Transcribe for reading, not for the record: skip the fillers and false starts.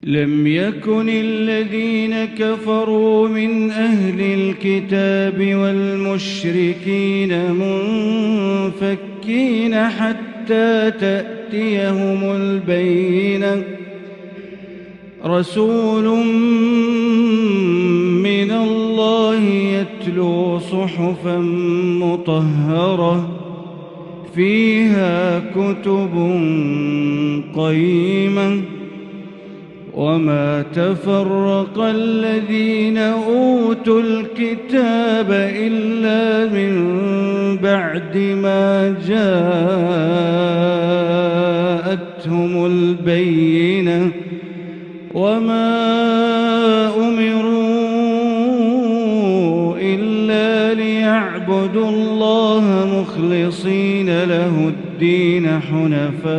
لم يكن الذين كفروا من أهل الكتاب والمشركين منفكين حتى تأتيهم البينة رسول من الله يتلو صحفا مطهرة فيها كتب قيمة وما تفرق الذين أوتوا الكتاب إلا من بعد ما جاءتهم البينة وما أمروا إلا ليعبدوا الله مخلصين له الدين حنفاء